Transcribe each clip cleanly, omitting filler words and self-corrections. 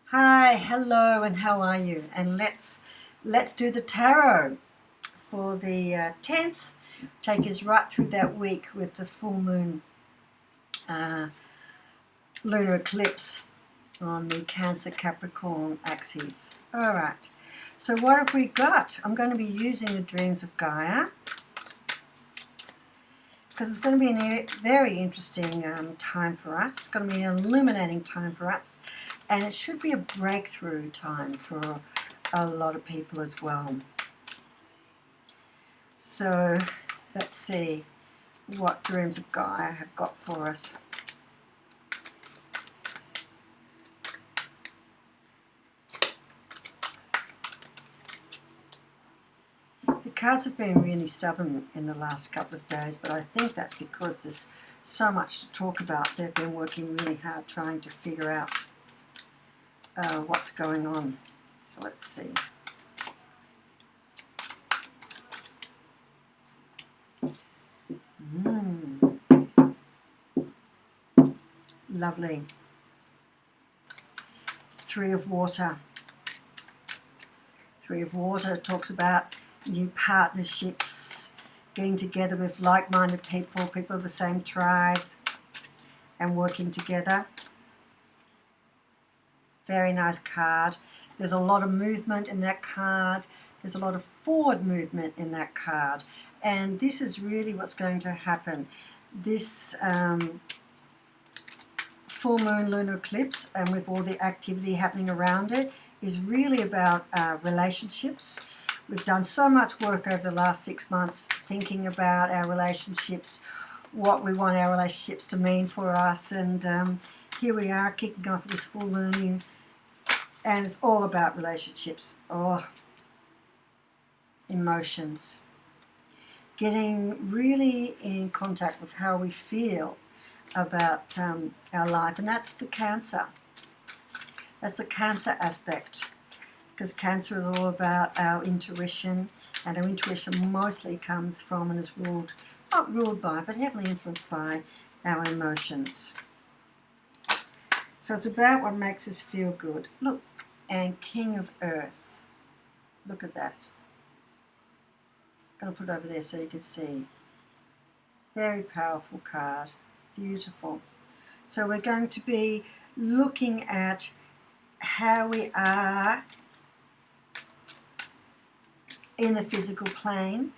Hi, hello, and how are you? And let's do the tarot for the 10th. Take us right through that week with the full moon uh, lunar eclipse on the Cancer Capricorn axis. All right. So what have we got? I'm going to be using the Dreams of Gaia because it's going to be a very interesting time for us. It's going to be an illuminating time for us, and it should be a breakthrough time for a lot of people as well. So let's see what Dreams of Gaia have got for us. The cards have been really stubborn in the last couple of days, but I think that's because there's so much to talk about. They've been working really hard trying to figure out what's going on. So let's see. Lovely. Three of Water. Three of Water talks about new partnerships, getting together with like-minded people, people of the same tribe, and working together. Very nice card. There's a lot of movement in that card. There's a lot of forward movement in that card. And this is really what's going to happen. This full moon lunar eclipse, and with all the activity happening around it, is really about relationships. We've done so much work over the last 6 months thinking about our relationships, what we want our relationships to mean for us, and here we are kicking off this full moon, and it's all about relationships. Emotions. Getting really in contact with how we feel about our life, and that's the Cancer. That's the Cancer aspect, because Cancer is all about our intuition, and our intuition mostly comes from and is not ruled by, but heavily influenced by our emotions. So it's about what makes us feel good. Look, and King of Earth. Look at that. I'm going to put it over there so you can see. Very powerful card. Beautiful. So we're going to be looking at how we are in the physical plane,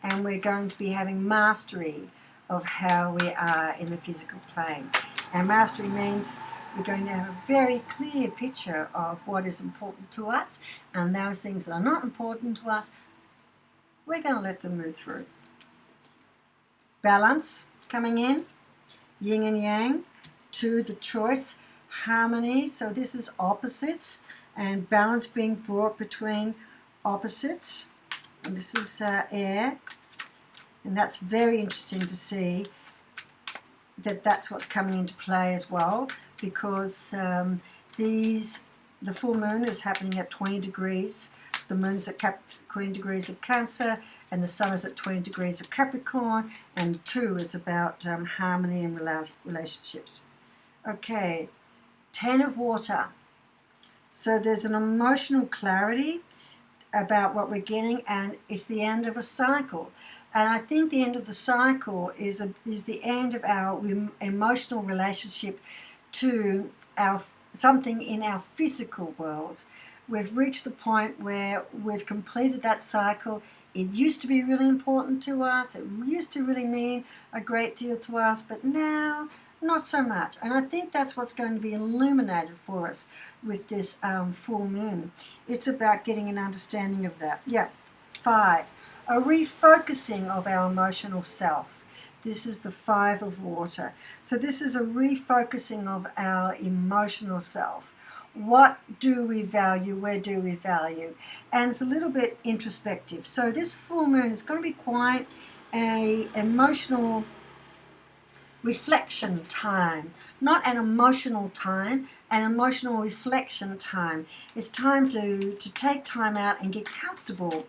and we're going to be having mastery of how we are in the physical plane. And mastery means we're going to have a very clear picture of what is important to us, and those things that are not important to us, we're going to let them move through. Balance coming in, yin and yang, to the choice, harmony. So this is opposites, and balance being brought between opposites. And this is air, and that's very interesting to see that that's what's coming into play as well, because the full moon is happening at 20 degrees. The moon is at 20 degrees of Cancer, and the sun is at 20 degrees of Capricorn, and 2 is about harmony and relationships. Okay, 10 of Water. So there's an emotional clarity about what we're getting, and it's the end of a cycle. And I think the end of the cycle is the end of our emotional relationship to something in our physical world. We've reached the point where we've completed that cycle. It used to be really important to us. It used to really mean a great deal to us, but now not so much. And I think that's what's going to be illuminated for us with this full moon. It's about getting an understanding of that. Yeah. 5, a refocusing of our emotional self. This is the 5 of Water. So this is a refocusing of our emotional self. What do we value? Where do we value? And it's a little bit introspective. So this full moon is going to be quite an emotional reflection time, not an emotional time, an emotional reflection time. It's time to take time out and get comfortable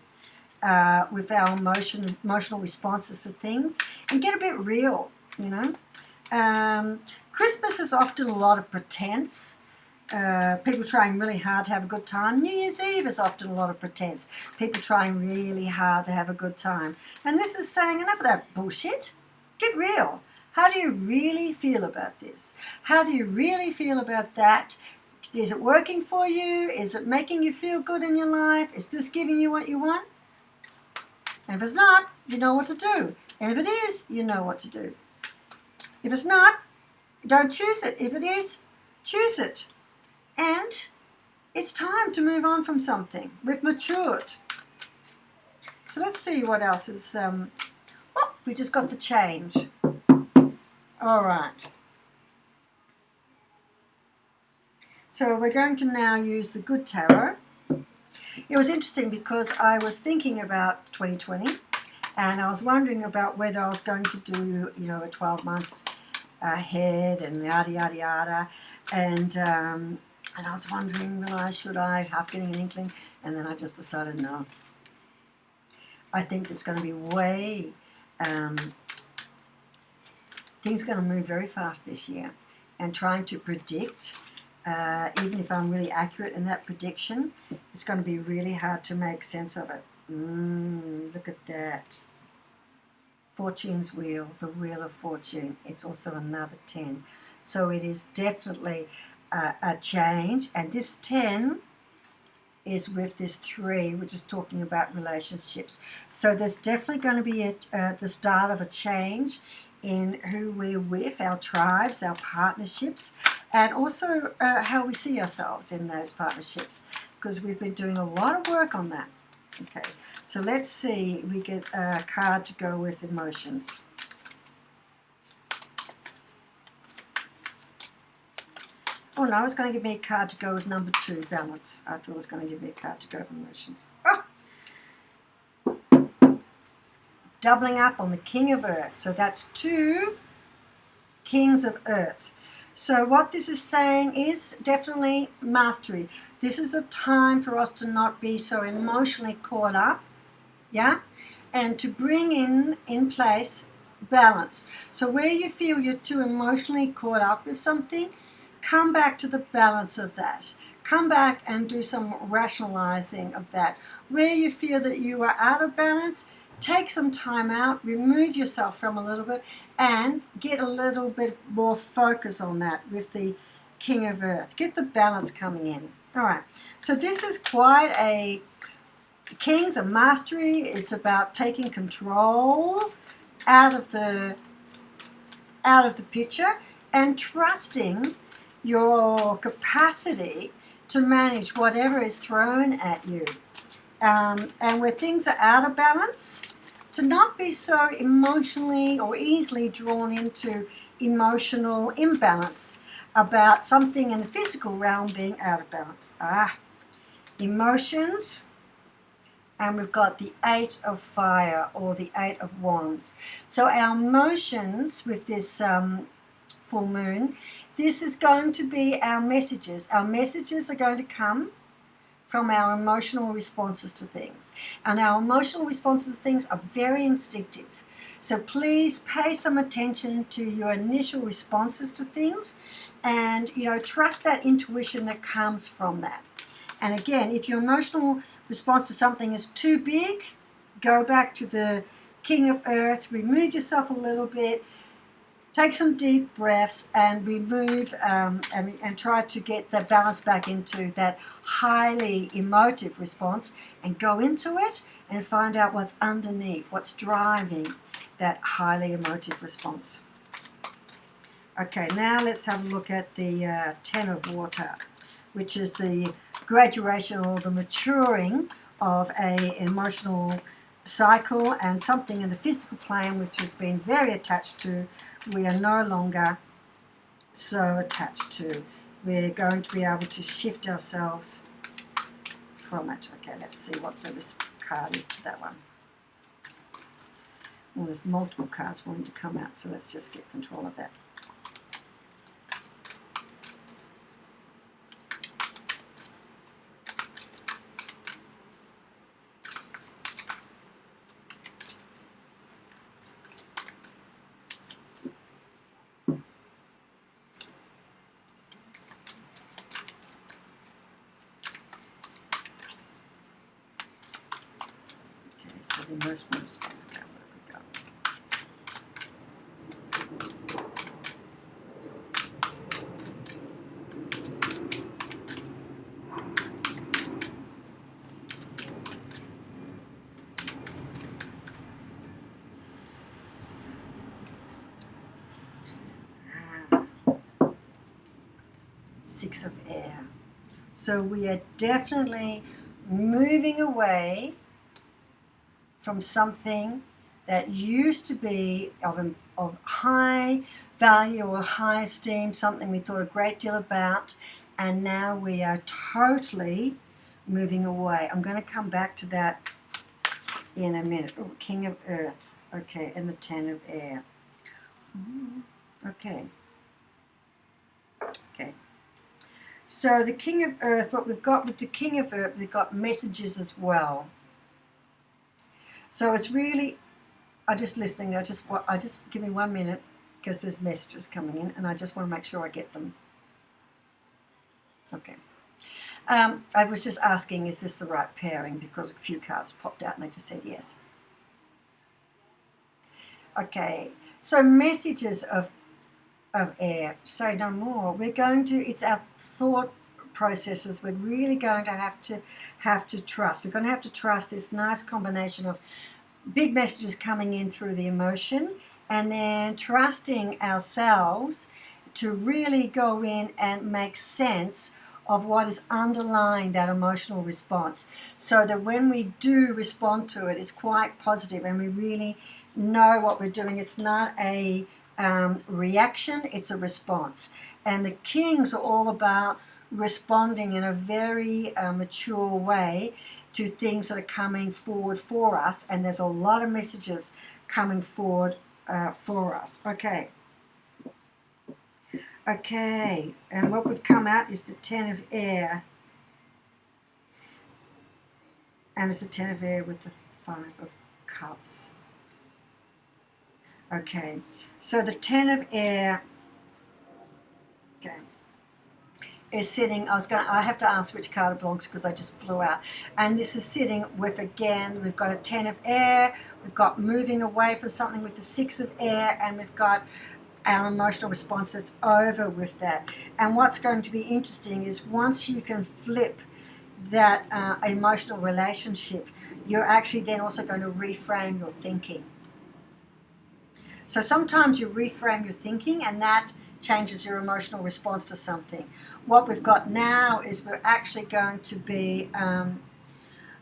with our emotional responses to things, and get a bit real, you know. Christmas is often a lot of pretense, people trying really hard to have a good time. New Year's Eve is often a lot of pretense. People trying really hard to have a good time. And this is saying, enough of that bullshit. Get real. How do you really feel about this? How do you really feel about that? Is it working for you? Is it making you feel good in your life? Is this giving you what you want? And if it's not, you know what to do. And if it is, you know what to do. If it's not, don't choose it. If it is, choose it. And it's time to move on from something. We've matured. So let's see what else is... we just got the change. All right. So we're going to now use the Good Tarot. It was interesting because I was thinking about 2020 and I was wondering about whether I was going to do, a 12 months ahead and yada, yada, yada. And I was wondering, should I, half getting an inkling, and then I just decided no. I think it's going to be way, things are going to move very fast this year, and trying to predict, even if I'm really accurate in that prediction, it's going to be really hard to make sense of it. Look at that. Fortune's wheel, the wheel of fortune. It's also another 10. So it is definitely a change. And this 10 is with this 3, which is talking about relationships. So there's definitely going to be the start of a change in who we're with, our tribes, our partnerships, and also how we see ourselves in those partnerships, because we've been doing a lot of work on that. Okay, so let's see, we get a card to go with emotions. Oh no, it's going to give me a card to go with number 2, balance. I thought it was going to give me a card to go with emotions. Oh! Doubling up on the King of Earth. So that's 2 Kings of Earth. So what this is saying is definitely mastery. This is a time for us to not be so emotionally caught up, yeah? And to bring in place balance. So where you feel you're too emotionally caught up with something, come back to the balance of that. Come back and do some rationalizing of that. Where you feel that you are out of balance, take some time out, remove yourself from a little bit, and get a little bit more focus on that with the King of Earth. Get the balance coming in. All right, so this is quite a Kings of Mastery. It's about taking control out of the picture and trusting your capacity to manage whatever is thrown at you. And where things are out of balance, to not be so emotionally or easily drawn into emotional imbalance about something in the physical realm being out of balance. Emotions, and we've got the 8 of Fire or the 8 of Wands. So our emotions with this full moon, this is going to be our messages. Our messages are going to come from our emotional responses to things. And our emotional responses to things are very instinctive. So please pay some attention to your initial responses to things and, trust that intuition that comes from that. And again, if your emotional response to something is too big, go back to the King of Earth, remove yourself a little bit, take some deep breaths and remove and try to get the balance back into that highly emotive response and go into it and find out what's underneath, what's driving that highly emotive response. Okay, now let's have a look at the 10 of Water, which is the graduation or the maturing of an emotional cycle and something in the physical plane which has been very attached to, we are no longer so attached to. We're going to be able to shift ourselves from it. Okay, let's see what this card is to that one. Well, there's multiple cards wanting to come out, so let's just get control of that. of emotional response. Okay, where we go. Six of air. So we are definitely moving away from something that used to be of high value or high esteem, something we thought a great deal about, and now we are totally moving away. I'm going to come back to that in a minute. Oh, King of Earth. Okay, and the Ten of Air. Okay. Okay. So the King of Earth, what we've got with the King of Earth, we've got messages as well. So it's really, I'm just listening. I just give me 1 minute because there's messages coming in, and I just want to make sure I get them. Okay. I was just asking, is this the right pairing? Because a few cards popped out and they just said yes. Okay. So messages of air. Say no more. We're going to. It's our thought processes. We're really going to have to trust. We're going to have to trust this nice combination of big messages coming in through the emotion, and then trusting ourselves to really go in and make sense of what is underlying that emotional response, so that when we do respond to it, it's quite positive and we really know what we're doing. It's not a reaction, it's a response. And the Kings are all about responding in a very mature way to things that are coming forward for us, and there's a lot of messages coming forward for us. Okay, and what would come out is the Ten of Air, and it's the Ten of Air with the Five of Cups. Okay, so the Ten of Air, okay, is sitting, I have to ask which card it belongs to because they just flew out. And this is sitting with, again, we've got a Ten of Air, we've got moving away from something with the Six of Air, and we've got our emotional response that's over with that. And what's going to be interesting is once you can flip that emotional relationship, you're actually then also going to reframe your thinking. So sometimes you reframe your thinking and that changes your emotional response to something. What we've got now is we're actually going to be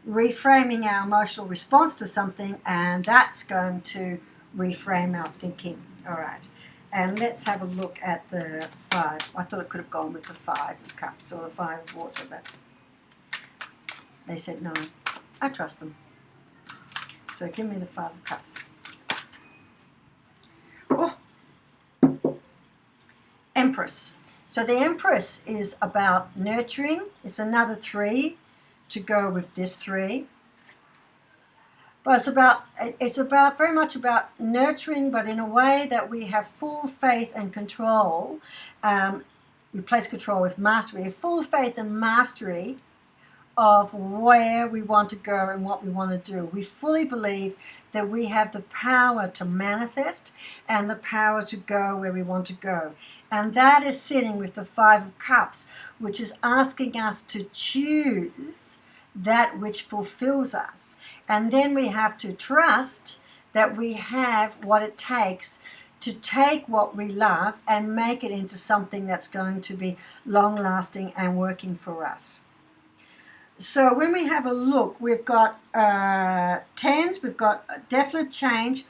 reframing our emotional response to something, and that's going to reframe our thinking. All right. And let's have a look at the Five. I thought it could have gone with the Five of Cups or the Five of Water, but they said no. I trust them. So give me the Five of Cups. Oh, Empress. So the Empress is about nurturing. It's another 3 to go with this 3. But it's about very much about nurturing, but in a way that we have full faith and control. Replace control with mastery. Full faith and mastery of where we want to go and what we want to do. We fully believe that we have the power to manifest and the power to go where we want to go. And that is sitting with the Five of Cups, which is asking us to choose that which fulfills us. And then we have to trust that we have what it takes to take what we love and make it into something that's going to be long-lasting and working for us. So when we have a look, we've got tens, we've got a definite change,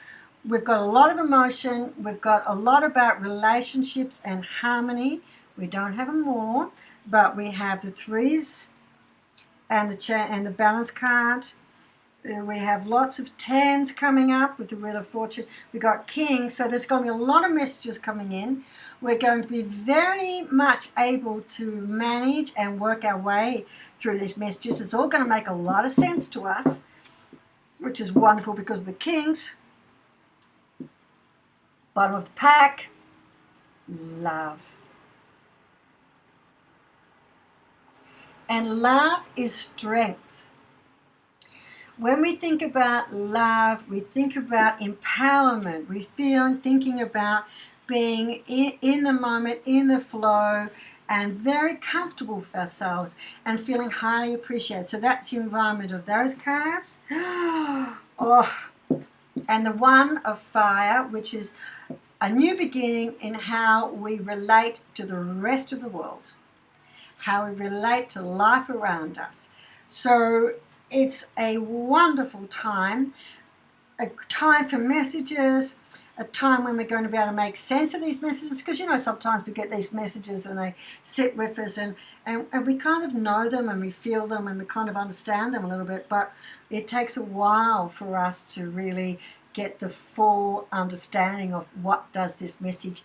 we've got a lot of emotion, we've got a lot about relationships and harmony. We don't have more, but we have the 3s and the balance card. We have lots of 10s coming up with the Wheel of Fortune. We've got King, so there's going to be a lot of messages coming in. We're going to be very much able to manage and work our way through these messages. It's all going to make a lot of sense to us, which is wonderful because of the Kings. Bottom of the pack, love. And love is strength. When we think about love, we think about empowerment. We feel thinking about being in the moment, in the flow, and very comfortable with ourselves and feeling highly appreciated. So that's the environment of those cards. Oh, and the one of fire, which is a new beginning in how we relate to the rest of the world, how we relate to life around us. So it's a wonderful time, a time for messages, a time when we're going to be able to make sense of these messages, because sometimes we get these messages and they sit with us and we kind of know them and we feel them and we kind of understand them a little bit, but it takes a while for us to really get the full understanding of what does this message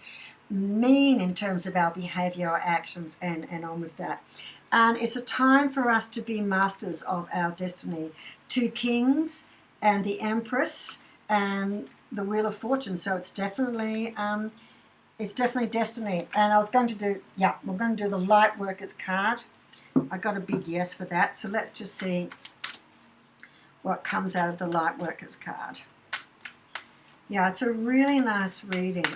mean in terms of our behavior, our actions, and on with that. And it's a time for us to be masters of our destiny. 2 kings and the Empress and the Wheel of Fortune. So it's definitely destiny. And I was going to do, we're going to do the Light Workers card. I got a big yes for that. So let's just see what comes out of the Light Workers card. Yeah, it's a really nice reading.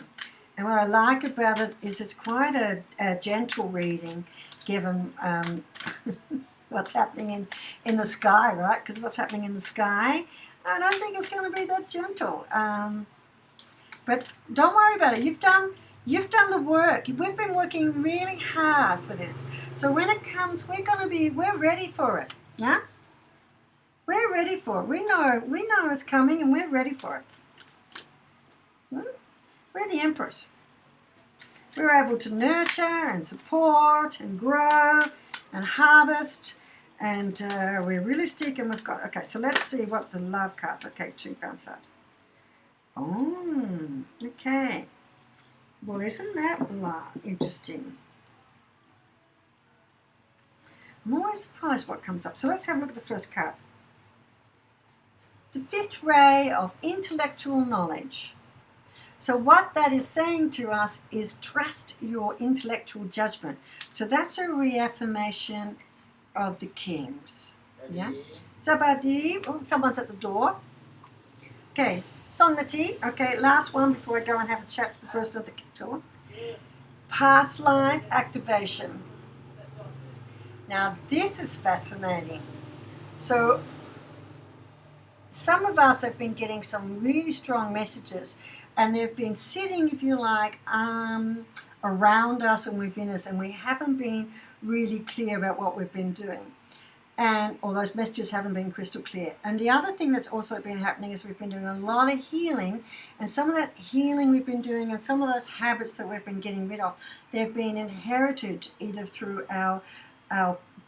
And what I like about it is it's quite a gentle reading, given what's happening in the sky, right? Because what's happening in the sky, I don't think it's going to be that gentle. But don't worry about it. You've done the work. We've been working really hard for this. So when it comes, we're ready for it. Yeah? We're ready for it. We know it's coming and we're ready for it. We're the Empress. We're able to nurture and support and grow and harvest, and we're realistic, and we've got, okay, so let's see what the love cards, okay, 2 bounce out. Oh, okay. Well, isn't that interesting? I'm always surprised what comes up. So let's have a look at the first card. The 5th ray of intellectual knowledge. So what that is saying to us is trust your intellectual judgment. So that's a reaffirmation of the kings. Yeah. Sabadi. Oh, someone's at the door. Okay. Songati. Okay, last one before I go and have a chat to the person at the door. Past life activation. Now this is fascinating. So some of us have been getting some really strong messages, and they've been sitting, if you like, around us and within us, and we haven't been really clear about what we've been doing. Or those messages haven't been crystal clear. And the other thing that's also been happening is we've been doing a lot of healing, and some of that healing we've been doing and some of those habits that we've been getting rid of, they've been inherited either through our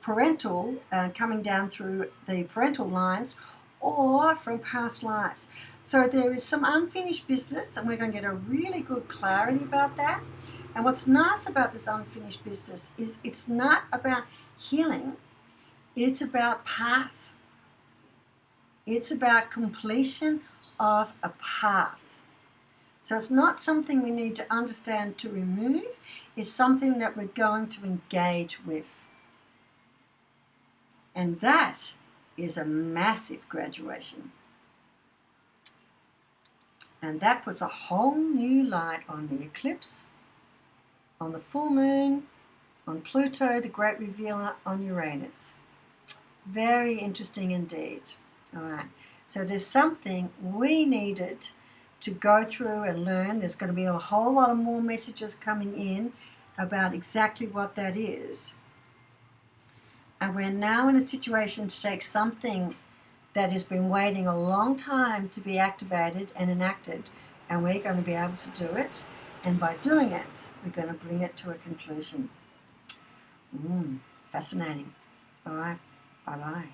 parental, coming down through the parental lines, or from past lives. So there is some unfinished business, and we're going to get a really good clarity about that. And what's nice about this unfinished business is it's not about healing, it's about path. It's about completion of a path. So it's not something we need to understand to remove, it's something that we're going to engage with. And that is a massive graduation. And that puts a whole new light on the eclipse, on the full moon, on Pluto, the great revealer, on Uranus. Very interesting indeed. All right. So there's something we needed to go through and learn. There's going to be a whole lot of more messages coming in about exactly what that is. And we're now in a situation to take something that has been waiting a long time to be activated and enacted, and we're going to be able to do it. And by doing it, we're going to bring it to a conclusion. Fascinating. All right. Bye-bye.